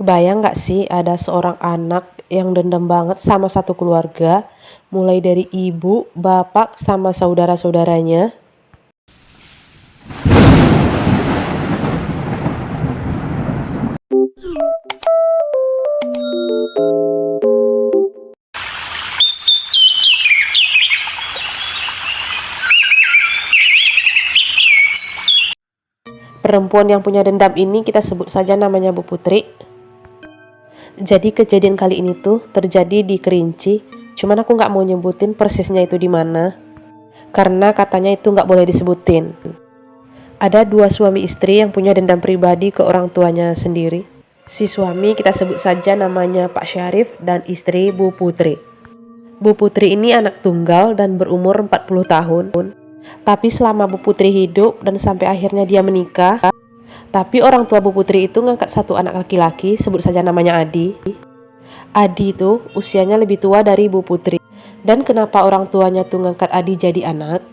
Kebayang nggak sih ada seorang anak yang dendam banget sama satu keluarga, mulai dari ibu, bapak, sama saudara-saudaranya? Perempuan yang punya dendam ini kita sebut saja namanya Bu Putri. Jadi kejadian kali ini tuh terjadi di Kerinci, cuman aku nggak mau nyebutin persisnya itu di mana, karena katanya itu nggak boleh disebutin. Ada dua suami istri yang punya dendam pribadi ke orang tuanya sendiri. Si suami kita sebut saja namanya Pak Syarif dan istri Bu Putri. Bu Putri ini anak tunggal dan berumur 40 tahun. Tapi selama Bu Putri hidup dan sampai akhirnya dia menikah, tapi orang tua Bu Putri itu ngangkat satu anak laki-laki, sebut saja namanya Adi. Adi itu usianya lebih tua dari Bu Putri. Dan kenapa orang tuanya tuh ngangkat Adi jadi anak?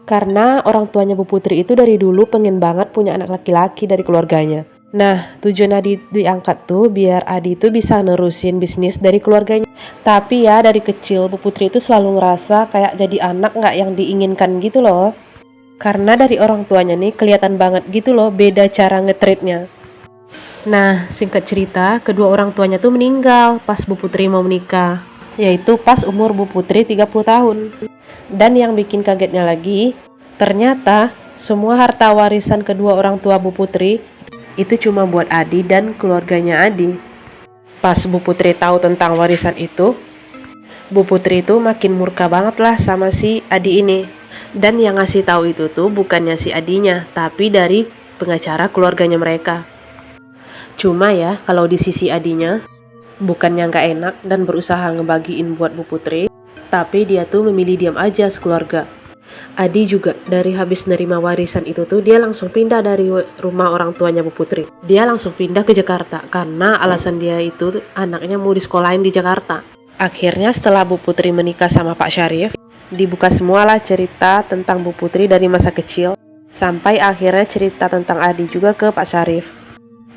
Karena orang tuanya Bu Putri itu dari dulu pengen banget punya anak laki-laki dari keluarganya. Nah, tujuan Adi diangkat tuh biar Adi itu bisa nerusin bisnis dari keluarganya. Tapi ya dari kecil Bu Putri itu selalu ngerasa kayak jadi anak nggak yang diinginkan gitu loh. Karena dari orang tuanya nih kelihatan banget gitu loh beda cara nge-treatnya. Nah, singkat cerita, kedua orang tuanya tuh meninggal pas Bu Putri mau menikah. Yaitu pas umur Bu Putri 30 tahun. Dan yang bikin kagetnya lagi, ternyata semua harta warisan kedua orang tua Bu Putri itu cuma buat Adi dan keluarganya Adi. Pas Bu Putri tahu tentang warisan itu, Bu Putri itu makin murka banget lah sama si Adi ini. Dan yang ngasih tahu itu tuh bukannya si Adinya, tapi dari pengacara keluarganya mereka. Cuma ya, kalau di sisi Adinya, bukannya nggak enak dan berusaha ngebagiin buat Bu Putri, tapi dia tuh memilih diam aja sekeluarga. Adi juga dari habis nerima warisan itu tuh dia langsung pindah dari rumah orang tuanya Bu Putri. Dia langsung pindah ke Jakarta karena alasan dia itu anaknya mau disekolahin di Jakarta. Akhirnya setelah Bu Putri menikah sama Pak Syarif, dibuka semualah cerita tentang Bu Putri dari masa kecil sampai akhirnya cerita tentang Adi juga ke Pak Syarif.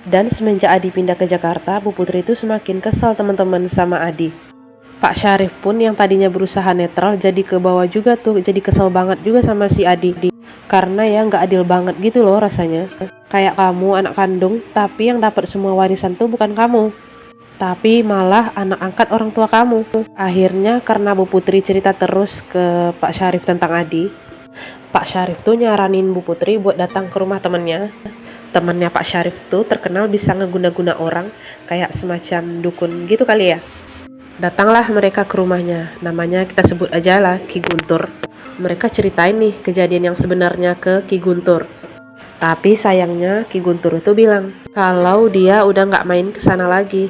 Dan semenjak Adi pindah ke Jakarta, Bu Putri itu semakin kesal teman-teman sama Adi. Pak Syarif pun yang tadinya berusaha netral jadi ke bawah juga tuh, jadi kesel banget juga sama si Adi. Karena ya nggak adil banget gitu loh rasanya. Kayak kamu anak kandung, tapi yang dapat semua warisan tuh bukan kamu, tapi malah anak angkat orang tua kamu. Akhirnya karena Bu Putri cerita terus ke Pak Syarif tentang Adi, Pak Syarif tuh nyaranin Bu Putri buat datang ke rumah temennya. Temannya Pak Syarif tuh terkenal bisa ngeguna-guna orang, kayak semacam dukun gitu kali ya. Datanglah mereka ke rumahnya, namanya kita sebut aja lah Ki Guntur. Mereka ceritain nih kejadian yang sebenarnya ke Ki Guntur. Tapi sayangnya Ki Guntur itu bilang kalau dia udah nggak main ke sana lagi.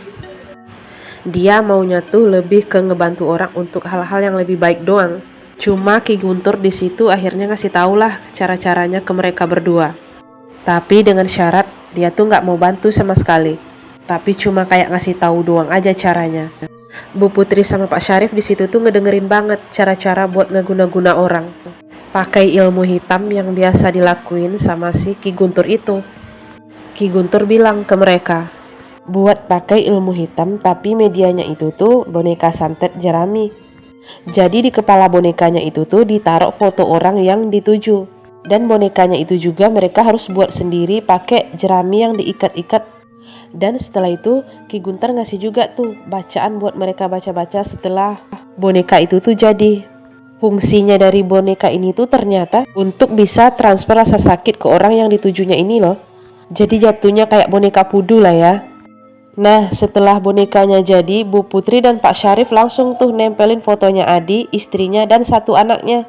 Dia maunya tuh lebih ke ngebantu orang untuk hal-hal yang lebih baik doang. Cuma Ki Guntur di situ akhirnya ngasih tau lah cara-caranya ke mereka berdua. Tapi dengan syarat dia tuh nggak mau bantu sama sekali. Tapi cuma kayak ngasih tahu doang aja caranya. Bu Putri sama Pak Syarif di situ tuh ngedengerin banget cara-cara buat ngeguna-guna orang. Pakai ilmu hitam yang biasa dilakuin sama si Ki Guntur itu. Ki Guntur bilang ke mereka, buat pakai ilmu hitam tapi medianya itu tuh boneka santet jerami. Jadi di kepala bonekanya itu tuh ditaruh foto orang yang dituju. Dan bonekanya itu juga mereka harus buat sendiri pakai jerami yang diikat-ikat. Dan setelah itu Ki Guntur ngasih juga tuh bacaan buat mereka baca-baca setelah boneka itu tuh jadi. Fungsinya dari boneka ini tuh ternyata untuk bisa transfer rasa sakit ke orang yang ditujunya ini loh. Jadi jatuhnya kayak boneka pudu lah ya. Nah setelah bonekanya jadi, Bu Putri dan Pak Syarif langsung tuh nempelin fotonya Adi, istrinya dan satu anaknya.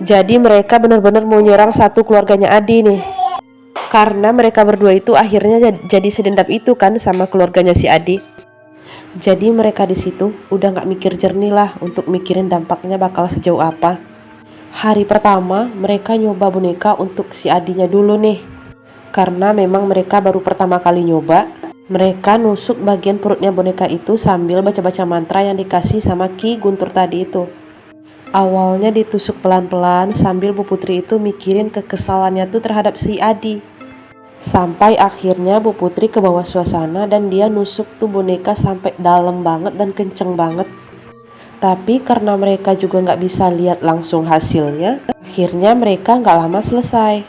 Jadi mereka benar-benar mau nyerang satu keluarganya Adi nih. Karena mereka berdua itu akhirnya jadi sedendam itu kan sama keluarganya si Adi. Jadi mereka di situ udah nggak mikir jernih lah untuk mikirin dampaknya bakal sejauh apa. Hari pertama mereka nyoba boneka untuk si Adinya dulu nih. Karena memang mereka baru pertama kali nyoba. Mereka nusuk bagian perutnya boneka itu sambil baca-baca mantra yang dikasih sama Ki Guntur tadi itu. Awalnya ditusuk pelan-pelan sambil Bu Putri itu mikirin kekesalannya tuh terhadap si Adi. Sampai akhirnya Bu Putri ke bawah suasana dan dia nusuk tuh boneka sampai dalam banget dan kenceng banget. Tapi karena mereka juga nggak bisa lihat langsung hasilnya, akhirnya mereka nggak lama selesai.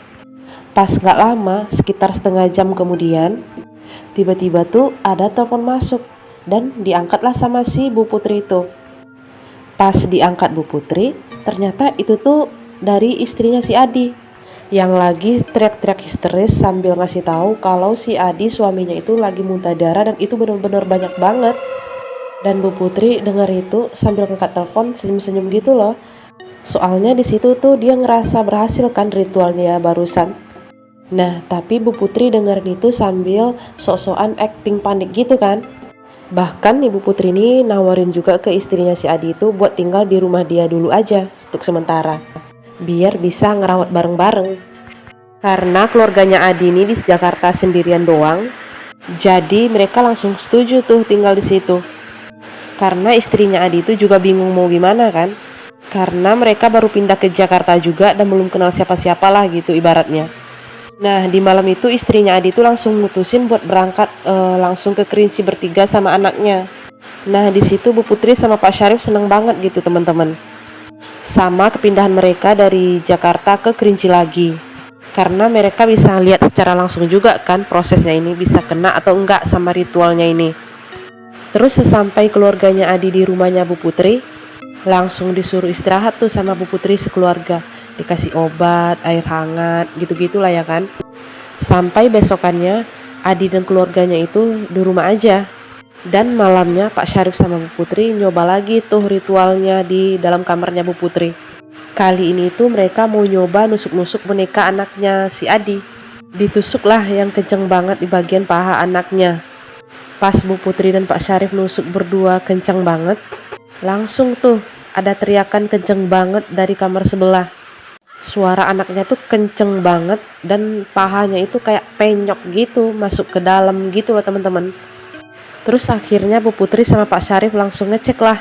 Pas nggak lama, sekitar setengah jam kemudian, tiba-tiba tuh ada telepon masuk dan diangkatlah sama si Bu Putri itu. Pas diangkat Bu Putri, ternyata itu tuh dari istrinya si Adi yang lagi teriak-teriak histeris sambil ngasih tahu kalau si Adi suaminya itu lagi muntah darah dan itu benar-benar banyak banget. Dan Bu Putri dengar itu sambil ngangkat telepon senyum-senyum gitu loh. Soalnya di situ tuh dia ngerasa berhasil kan ritualnya barusan. Nah, tapi Bu Putri dengerin itu sambil sok-sokan acting panik gitu kan. Bahkan Ibu Putri ini nawarin juga ke istrinya si Adi itu buat tinggal di rumah dia dulu aja untuk sementara. Biar bisa ngerawat bareng-bareng. Karena keluarganya Adi ini di Jakarta sendirian doang, jadi mereka langsung setuju tuh tinggal di situ. Karena istrinya Adi itu juga bingung mau gimana kan. Karena mereka baru pindah ke Jakarta juga dan belum kenal siapa-siapa lah gitu ibaratnya. Nah, di malam itu istrinya Adi itu langsung mutusin buat berangkat langsung ke Kerinci bertiga sama anaknya. Nah, di situ Bu Putri sama Pak Syarif seneng banget gitu teman-teman. Sama kepindahan mereka dari Jakarta ke Kerinci lagi. Karena mereka bisa lihat secara langsung juga kan prosesnya ini bisa kena atau enggak sama ritualnya ini. Terus sesampai keluarganya Adi di rumahnya Bu Putri, langsung disuruh istirahat tuh sama Bu Putri sekeluarga. Dikasih obat, air hangat, gitu-gitulah ya kan. Sampai besokannya, Adi dan keluarganya itu di rumah aja. Dan malamnya Pak Syarif sama Bu Putri nyoba lagi tuh ritualnya di dalam kamarnya Bu Putri. Kali ini tuh mereka mau nyoba nusuk-nusuk boneka anaknya si Adi. Ditusuklah yang kenceng banget di bagian paha anaknya. Pas Bu Putri dan Pak Syarif nusuk berdua kenceng banget, langsung tuh ada teriakan kenceng banget dari kamar sebelah. Suara anaknya tuh kenceng banget dan pahanya itu kayak penyok gitu, masuk ke dalam gitu loh teman-teman. Terus akhirnya Bu Putri sama Pak Syarif langsung ngecek lah.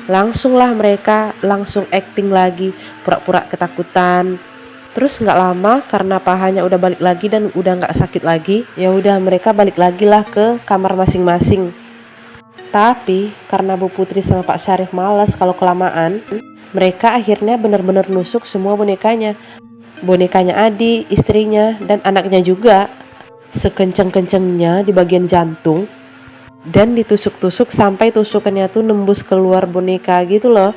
Langsung lah mereka langsung acting lagi, pura-pura ketakutan. Terus nggak lama karena pahanya udah balik lagi dan udah nggak sakit lagi, ya udah mereka balik lagi lah ke kamar masing-masing. Tapi karena Bu Putri sama Pak Syarif malas kalau kelamaan, mereka akhirnya benar-benar nusuk semua bonekanya. Bonekanya Adi, istrinya, dan anaknya juga. Sekenceng-kencengnya di bagian jantung. Dan ditusuk-tusuk sampai tusukannya tuh nembus keluar boneka gitu loh.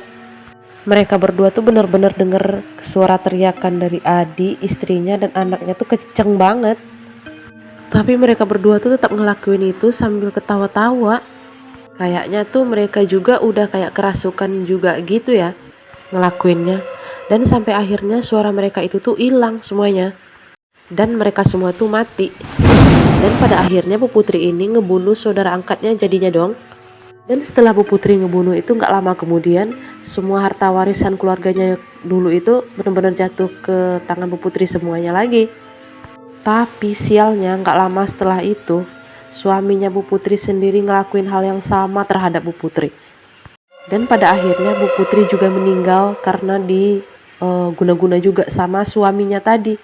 Mereka berdua tuh bener-bener denger suara teriakan dari Adi, istrinya, dan anaknya tuh kenceng banget. Tapi mereka berdua tuh tetap ngelakuin itu sambil ketawa-tawa. Kayaknya tuh mereka juga udah kayak kerasukan juga gitu ya ngelakuinnya. Dan sampai akhirnya suara mereka itu tuh hilang semuanya. Dan mereka semua tuh mati. Dan pada akhirnya Bu Putri ini ngebunuh saudara angkatnya jadinya dong. Dan setelah Bu Putri ngebunuh itu gak lama kemudian, semua harta warisan keluarganya dulu itu benar-benar jatuh ke tangan Bu Putri semuanya lagi. Tapi sialnya gak lama setelah itu, suaminya Bu Putri sendiri ngelakuin hal yang sama terhadap Bu Putri. Dan pada akhirnya Bu Putri juga meninggal karena diguna-guna juga sama suaminya tadi.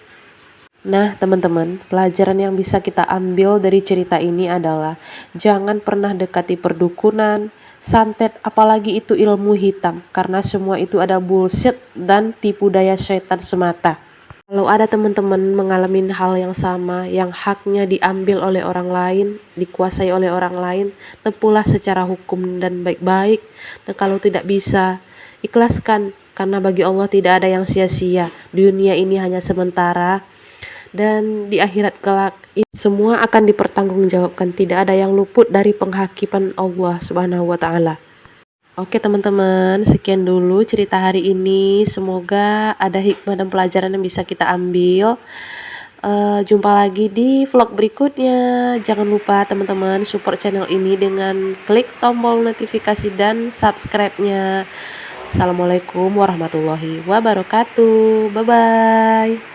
Nah teman-teman, pelajaran yang bisa kita ambil dari cerita ini adalah jangan pernah dekati perdukunan, santet, apalagi itu ilmu hitam, karena semua itu ada bullshit dan tipu daya syaitan semata. Kalau ada teman-teman mengalami hal yang sama, yang haknya diambil oleh orang lain, dikuasai oleh orang lain, tempuhlah secara hukum dan baik-baik. Dan kalau tidak bisa, ikhlaskan, karena bagi Allah tidak ada yang sia-sia. Dunia ini hanya sementara. Dan di akhirat kelak semua akan dipertanggungjawabkan, tidak ada yang luput dari penghakiman Allah Subhanahu wa taala. Oke teman-teman, sekian dulu cerita hari ini. Semoga ada hikmah dan pelajaran yang bisa kita ambil. Jumpa lagi di vlog berikutnya. Jangan lupa teman-teman support channel ini dengan klik tombol notifikasi dan subscribe-nya. Assalamualaikum warahmatullahi wabarakatuh. Bye bye.